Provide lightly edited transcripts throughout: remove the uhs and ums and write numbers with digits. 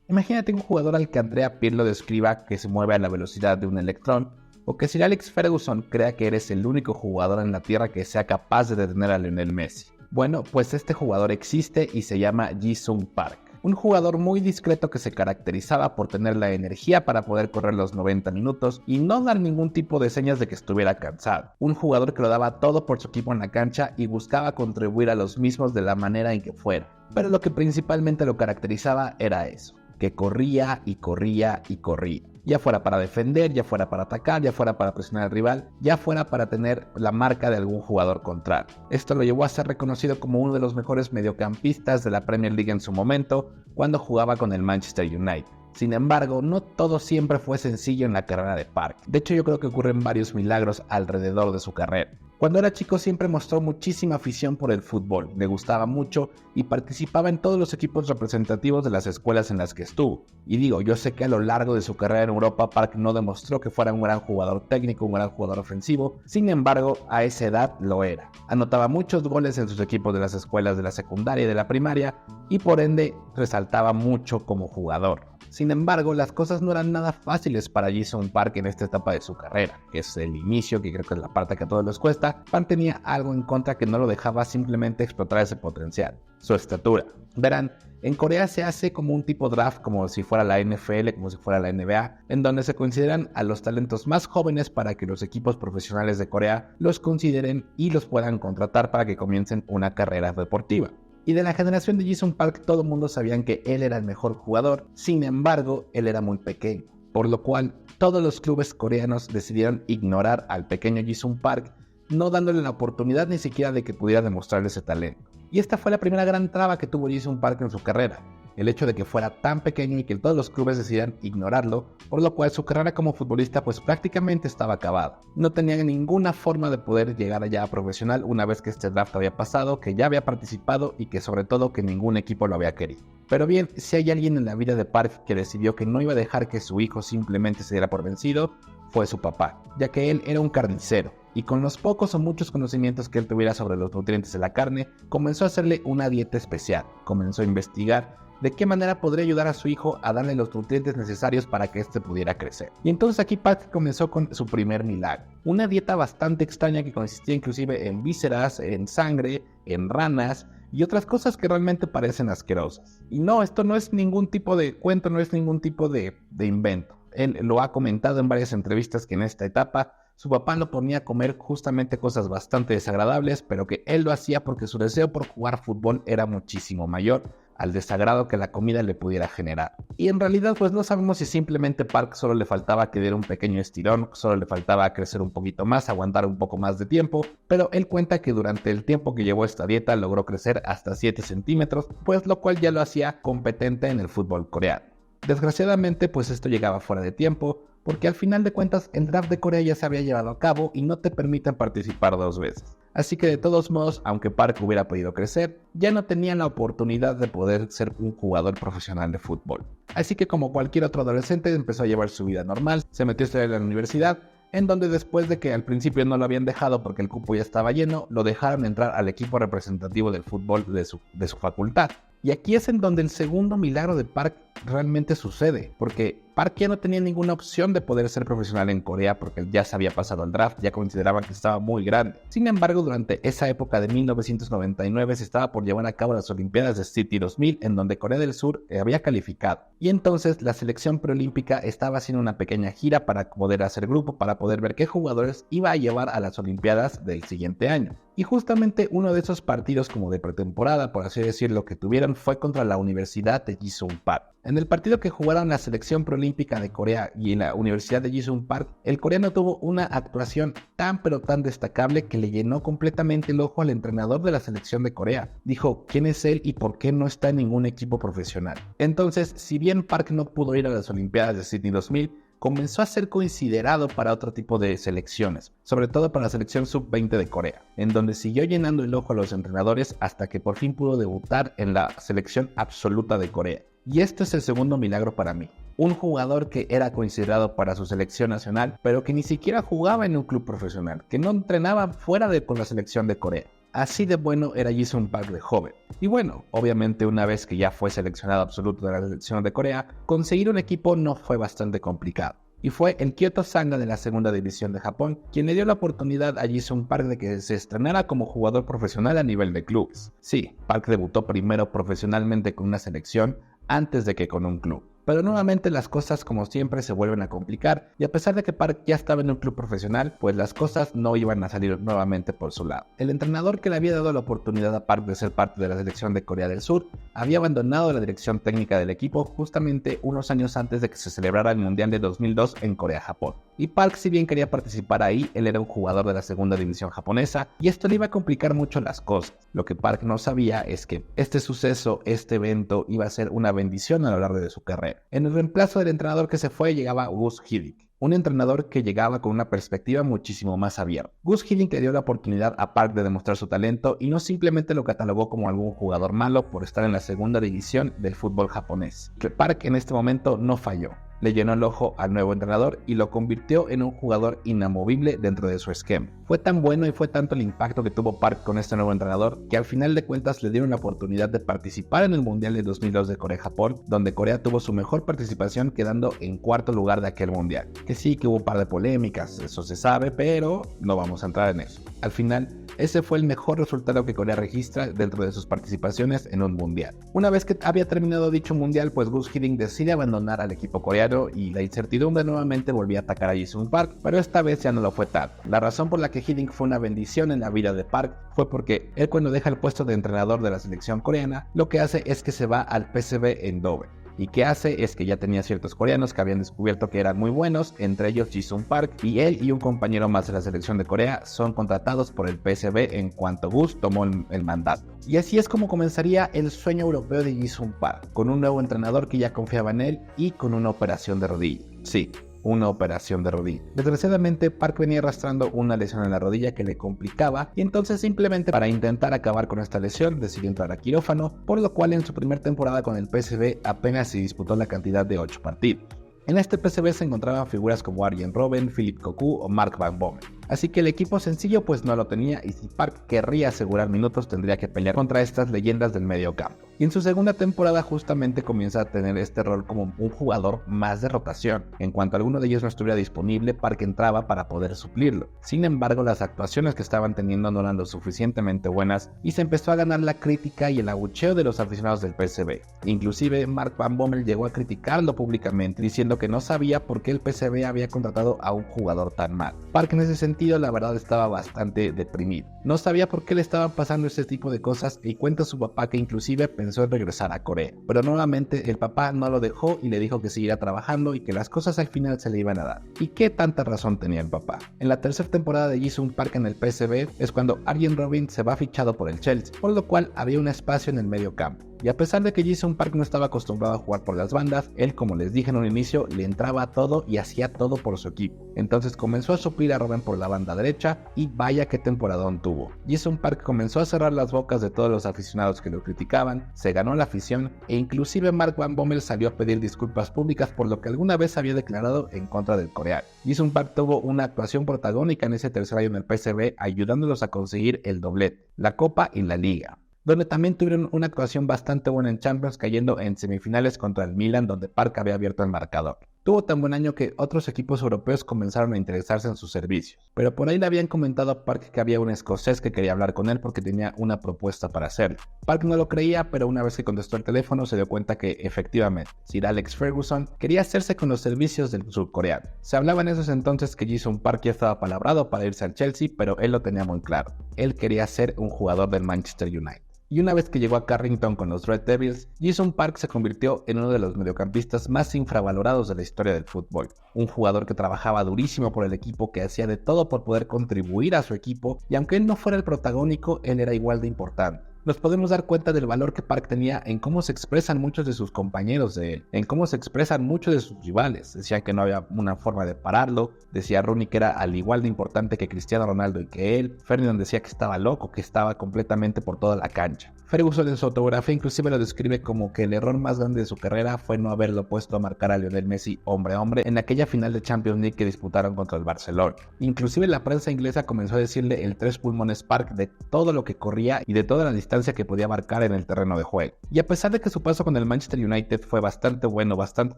Imagínate un jugador al que Andrea Pirlo describa que se mueve a la velocidad de un electrón, o que Sir Alex Ferguson crea que eres el único jugador en la Tierra que sea capaz de detener a Lionel Messi. Bueno, pues este jugador existe y se llama Ji-sung Park. Un jugador muy discreto que se caracterizaba por tener la energía para poder correr los 90 minutos y no dar ningún tipo de señas de que estuviera cansado. Un jugador que lo daba todo por su equipo en la cancha y buscaba contribuir a los mismos de la manera en que fuera. Pero lo que principalmente lo caracterizaba era eso, que corría y corría y corría. Ya fuera para defender, ya fuera para atacar, ya fuera para presionar al rival, ya fuera para tener la marca de algún jugador contrario. Esto lo llevó a ser reconocido como uno de los mejores mediocampistas de la Premier League en su momento, cuando jugaba con el Manchester United. Sin embargo, no todo siempre fue sencillo en la carrera de Park. De hecho, yo creo que ocurren varios milagros alrededor de su carrera. Cuando era chico siempre mostró muchísima afición por el fútbol, le gustaba mucho y participaba en todos los equipos representativos de las escuelas en las que estuvo. Y digo, yo sé que a lo largo de su carrera en Europa, Park no demostró que fuera un gran jugador técnico, un gran jugador ofensivo, sin embargo, a esa edad lo era. Anotaba muchos goles en sus equipos de las escuelas de la secundaria y de la primaria, y por ende resaltaba mucho como jugador. Sin embargo, las cosas no eran nada fáciles para Ji-sung Park en esta etapa de su carrera, que es el inicio, que creo que es la parte que a todos les cuesta. Park tenía algo en contra que no lo dejaba simplemente explotar ese potencial: su estatura. Verán, en Corea se hace como un tipo draft, como si fuera la NFL, como si fuera la NBA, en donde se consideran a los talentos más jóvenes para que los equipos profesionales de Corea los consideren y los puedan contratar para que comiencen una carrera deportiva. Y de la generación de Ji-sung Park todo el mundo sabían que él era el mejor jugador, sin embargo, él era muy pequeño, por lo cual todos los clubes coreanos decidieron ignorar al pequeño Ji-sung Park, no dándole la oportunidad ni siquiera de que pudiera demostrarle ese talento. Y esta fue la primera gran traba que tuvo Ji-sung Park en su carrera, el hecho de que fuera tan pequeño y que todos los clubes decidieran ignorarlo, por lo cual su carrera como futbolista pues prácticamente estaba acabada. No tenía ninguna forma de poder llegar allá a profesional una vez que este draft había pasado, que ya había participado y que sobre todo que ningún equipo lo había querido. Pero bien, si hay alguien en la vida de Park que decidió que no iba a dejar que su hijo simplemente se diera por vencido, fue su papá, ya que él era un carnicero. Y con los pocos o muchos conocimientos que él tuviera sobre los nutrientes de la carne, comenzó a hacerle una dieta especial, comenzó a investigar de qué manera podría ayudar a su hijo a darle los nutrientes necesarios para que éste pudiera crecer. Y entonces aquí Park comenzó con su primer milagro, una dieta bastante extraña que consistía inclusive en vísceras, en sangre, en ranas y otras cosas que realmente parecen asquerosas. Y no, esto no es ningún tipo de cuento, no es ningún tipo de invento. Él lo ha comentado en varias entrevistas que en esta etapa su papá lo ponía a comer justamente cosas bastante desagradables, pero que él lo hacía porque su deseo por jugar fútbol era muchísimo mayor al desagrado que la comida le pudiera generar. Y en realidad pues no sabemos si simplemente Park solo le faltaba que diera un pequeño estirón, solo le faltaba crecer un poquito más, aguantar un poco más de tiempo, pero él cuenta que durante el tiempo que llevó esta dieta logró crecer hasta 7 centímetros, pues lo cual ya lo hacía competente en el fútbol coreano. Desgraciadamente pues esto llegaba fuera de tiempo, porque al final de cuentas el draft de Corea ya se había llevado a cabo y no te permiten participar 2 veces. Así que de todos modos, aunque Park hubiera podido crecer, ya no tenía la oportunidad de poder ser un jugador profesional de fútbol. Así que como cualquier otro adolescente empezó a llevar su vida normal, se metió a estudiar en la universidad, en donde después de que al principio no lo habían dejado porque el cupo ya estaba lleno, lo dejaron entrar al equipo representativo del fútbol de su facultad. Y aquí es en donde el segundo milagro de Park realmente sucede, porque Park ya no tenía ninguna opción de poder ser profesional en Corea porque ya se había pasado el draft, ya consideraban que estaba muy grande. Sin embargo, durante esa época de 1999 se estaba por llevar a cabo las Olimpiadas de Sydney 2000, en donde Corea del Sur había calificado. Y entonces la selección preolímpica estaba haciendo una pequeña gira para poder hacer grupo, para poder ver qué jugadores iba a llevar a las Olimpiadas del siguiente año. Y justamente uno de esos partidos como de pretemporada, por así decirlo, que tuvieron fue contra la Universidad de Ji-sung Park. En el partido que jugaron la selección preolímpica de Corea y la Universidad de Ji-sung Park, el coreano tuvo una actuación tan pero tan destacable que le llenó completamente el ojo al entrenador de la selección de Corea. Dijo, ¿quién es él y por qué no está en ningún equipo profesional? Entonces, si bien Park no pudo ir a las Olimpiadas de Sydney 2000, comenzó a ser considerado para otro tipo de selecciones, sobre todo para la selección sub-20 de Corea, en donde siguió llenando el ojo a los entrenadores hasta que por fin pudo debutar en la selección absoluta de Corea. Y este es el segundo milagro para mí. Un jugador que era considerado para su selección nacional, pero que ni siquiera jugaba en un club profesional, que no entrenaba fuera con la selección de Corea. Así de bueno era Ji-sung Park de joven. Y bueno, obviamente una vez que ya fue seleccionado absoluto de la selección de Corea, conseguir un equipo no fue bastante complicado. Y fue el Kyoto Sanga de la segunda división de Japón quien le dio la oportunidad a Ji-sung Park de que se estrenara como jugador profesional a nivel de clubes. Sí, Park debutó primero profesionalmente con una selección antes de que con un club. Pero nuevamente las cosas como siempre se vuelven a complicar y a pesar de que Park ya estaba en un club profesional, pues las cosas no iban a salir nuevamente por su lado. El entrenador que le había dado la oportunidad a Park de ser parte de la selección de Corea del Sur había abandonado la dirección técnica del equipo justamente unos años antes de que se celebrara el Mundial de 2002 en Corea-Japón. Y Park, si bien quería participar ahí, él era un jugador de la segunda división japonesa y esto le iba a complicar mucho las cosas. Lo que Park no sabía es que este suceso, este evento, iba a ser una bendición a lo largo de su carrera. En el reemplazo del entrenador que se fue llegaba Gus Hiddink, un entrenador que llegaba con una perspectiva muchísimo más abierta. Gus Hiddink le dio la oportunidad a Park de demostrar su talento y no simplemente lo catalogó como algún jugador malo por estar en la segunda división del fútbol japonés. Park en este momento no falló. Le llenó el ojo al nuevo entrenador y lo convirtió en un jugador inamovible dentro de su esquema. Fue tan bueno y fue tanto el impacto que tuvo Park con este nuevo entrenador que al final de cuentas le dieron la oportunidad de participar en el Mundial de 2002 de Corea-Japón, donde Corea tuvo su mejor participación quedando en cuarto lugar de aquel Mundial. Que sí, que hubo un par de polémicas, eso se sabe, pero no vamos a entrar en eso. Al final, ese fue el mejor resultado que Corea registra dentro de sus participaciones en un mundial. Una vez que había terminado dicho mundial, pues Gus Hiddink decide abandonar al equipo coreano y la incertidumbre nuevamente volvió a atacar a Ji-sung Park, pero esta vez ya no lo fue tanto. La razón por la que Hiddink fue una bendición en la vida de Park fue porque él, cuando deja el puesto de entrenador de la selección coreana, lo que hace es que se va al PSV Eindhoven. Y qué hace es que ya tenía ciertos coreanos que habían descubierto que eran muy buenos, entre ellos Ji-sung Park, y él y un compañero más de la selección de Corea son contratados por el PSV en cuanto Gus tomó el mandato. Y así es como comenzaría el sueño europeo de Ji-sung Park, con un nuevo entrenador que ya confiaba en él y con una operación de rodilla. Sí, una operación de rodilla. Desgraciadamente, Park venía arrastrando una lesión en la rodilla que le complicaba y entonces simplemente para intentar acabar con esta lesión decidió entrar a quirófano, por lo cual en su primera temporada con el PSV apenas se disputó la cantidad de 8 partidos. En este PSV se encontraban figuras como Arjen Robben, Philip Cocu o Mark Van Bommel. Así que el equipo sencillo pues no lo tenía y si Park querría asegurar minutos tendría que pelear contra estas leyendas del medio campo. Y en su segunda temporada justamente comienza a tener este rol como un jugador más de rotación. En cuanto alguno de ellos no estuviera disponible, Park entraba para poder suplirlo. Sin embargo, las actuaciones que estaban teniendo no eran lo suficientemente buenas y se empezó a ganar la crítica y el abucheo de los aficionados del PSV. Inclusive Mark Van Bommel llegó a criticarlo públicamente diciendo que no sabía por qué el PSV había contratado a un jugador tan mal. Park en ese sentido la verdad estaba bastante deprimido. No sabía por qué le estaban pasando ese tipo de cosas y cuenta su papá que inclusive pensó en regresar a Corea. Pero nuevamente el papá no lo dejó y le dijo que siguiera trabajando y que las cosas al final se le iban a dar. ¿Y qué tanta razón tenía el papá? En la tercera temporada de Ji-sung Park en el PSV es cuando Arjen Robben se va fichado por el Chelsea, por lo cual había un espacio en el medio campo. Y a pesar de que Ji-sung Park no estaba acostumbrado a jugar por las bandas, él, como les dije en un inicio, le entraba a todo y hacía todo por su equipo. Entonces comenzó a suplir a Robben por la banda derecha y vaya qué temporadón tuvo. Ji-sung Park comenzó a cerrar las bocas de todos los aficionados que lo criticaban, se ganó la afición e inclusive Mark Van Bommel salió a pedir disculpas públicas por lo que alguna vez había declarado en contra del coreano. Ji-sung Park tuvo una actuación protagónica en ese tercer año en el PSV, ayudándolos a conseguir el doblete, la Copa y la Liga, donde también tuvieron una actuación bastante buena en Champions, cayendo en semifinales contra el Milan, donde Park había abierto el marcador. Tuvo tan buen año que otros equipos europeos comenzaron a interesarse en sus servicios, pero por ahí le habían comentado a Park que había un escocés que quería hablar con él porque tenía una propuesta para hacerlo. Park no lo creía, pero una vez que contestó el teléfono se dio cuenta que efectivamente Sir Alex Ferguson quería hacerse con los servicios del surcoreano. Se hablaba en esos entonces que Ji-sung Park ya estaba palabrado para irse al Chelsea, pero él lo tenía muy claro. Él quería ser un jugador del Manchester United. Y una vez que llegó a Carrington con los Red Devils, Ji-sung Park se convirtió en uno de los mediocampistas más infravalorados de la historia del fútbol. Un jugador que trabajaba durísimo por el equipo, que hacía de todo por poder contribuir a su equipo, y aunque él no fuera el protagónico, él era igual de importante. Nos podemos dar cuenta del valor que Park tenía en cómo se expresan muchos de sus compañeros de él, en cómo se expresan muchos de sus rivales. Decían que no había una forma de pararlo, decía Rooney que era al igual de importante que Cristiano Ronaldo y que él. Ferdinand decía que estaba loco, que estaba completamente por toda la cancha. Ferguson en su autografía inclusive lo describe como que el error más grande de su carrera fue no haberlo puesto a marcar a Lionel Messi hombre a hombre en aquella final de Champions League que disputaron contra el Barcelona. Inclusive la prensa inglesa comenzó a decirle el tres pulmones Park de todo lo que corría y de toda la distancia que podía marcar en el terreno de juego. Y a pesar de que su paso con el Manchester United fue bastante bueno, bastante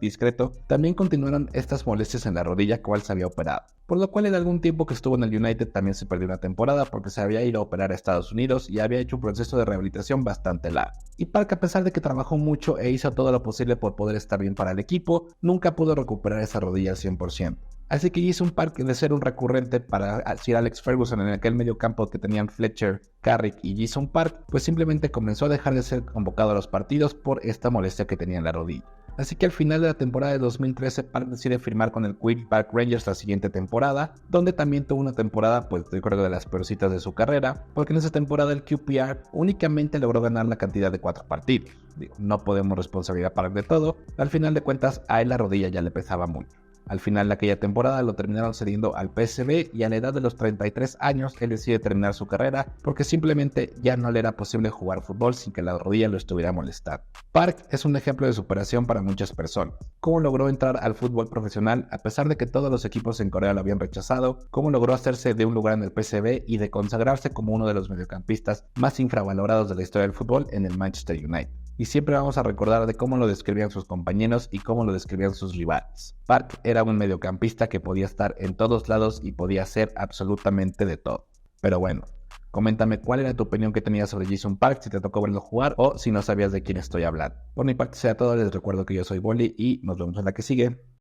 discreto, también continuaron estas molestias en la rodilla cual se había operado. Por lo cual en algún tiempo que estuvo en el United también se perdió una temporada porque se había ido a operar a Estados Unidos y había hecho un proceso de rehabilitación bastante largo. Y Park, a pesar de que trabajó mucho e hizo todo lo posible por poder estar bien para el equipo, nunca pudo recuperar esa rodilla al 100%. Así que Jason Park, de ser un recurrente para Sir Alex Ferguson en aquel medio campo que tenían Fletcher, Carrick y Jason Park, pues simplemente comenzó a dejar de ser convocado a los partidos por esta molestia que tenía en la rodilla. Así que al final de la temporada de 2013 Park decide firmar con el Queen's Park Rangers la siguiente temporada, donde también tuvo una temporada, pues yo creo, de las peorcitas de su carrera, porque en esa temporada el QPR únicamente logró ganar la cantidad de 4 partidos. No podemos responsabilizar a Park de todo, al final de cuentas a él la rodilla ya le pesaba mucho. Al final de aquella temporada lo terminaron cediendo al PSV y a la edad de los 33 años él decide terminar su carrera porque simplemente ya no le era posible jugar fútbol sin que la rodilla lo estuviera molestando. Park es un ejemplo de superación para muchas personas. Cómo logró entrar al fútbol profesional a pesar de que todos los equipos en Corea lo habían rechazado, cómo logró hacerse de un lugar en el PSV y de consagrarse como uno de los mediocampistas más infravalorados de la historia del fútbol en el Manchester United. Y siempre vamos a recordar de cómo lo describían sus compañeros y cómo lo describían sus rivales. Park era un mediocampista que podía estar en todos lados y podía hacer absolutamente de todo. Pero bueno, coméntame cuál era tu opinión que tenías sobre Jason Park, si te tocó verlo jugar o si no sabías de quién estoy hablando. Por mi parte sea todo, les recuerdo que yo soy Bolly y nos vemos en la que sigue.